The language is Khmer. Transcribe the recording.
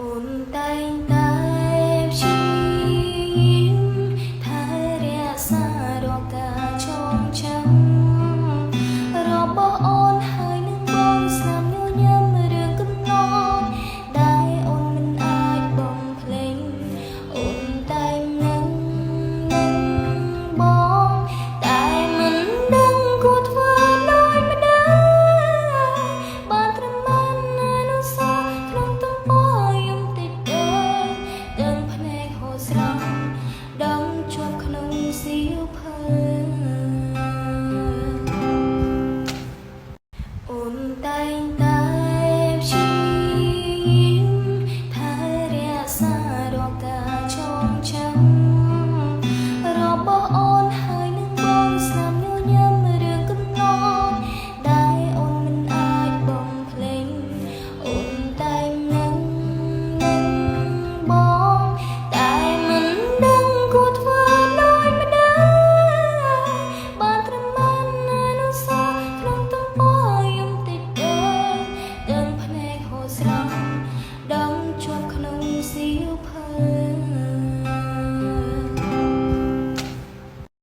អូនតែងតែព្យាយាមថែរក្សារាល់ការចងចាំរបស់អូនហើយនឹងបងស្នាមញញឹមរឿងកំណត់ដែលអូនមិនអាចបំភ្លេចអូនតែងនឹងបងតែមិនដឹងគួរធ្វើដូចម្ដេចបានត្រឹមបានអនុស្សាវរីយ៍ក្នុងទំព័រយំតិចដឹងភ្នែកហូរស្រង់ដឹងជាប់ក្នុងសៀវភៅអូនតែងតែព្យាយាមថែរក្សារាល់ការចងចាំរបស់អូនហើយនឹងបងស្នាមញញឹមរឿងកំណត់ដែលអូនមិនអាចបំភ្លេចអូនតែងនឹងបងតែមិនដឹងគួរធ្វើដូចម្ដេចបានត្រឹមបានអនុស្សាវរីយ៍ក្នុងទំព័រយំតិចដឹងភ្នែកហូរស្រង់ដឹងជាប់ក្នុងសៀវភៅ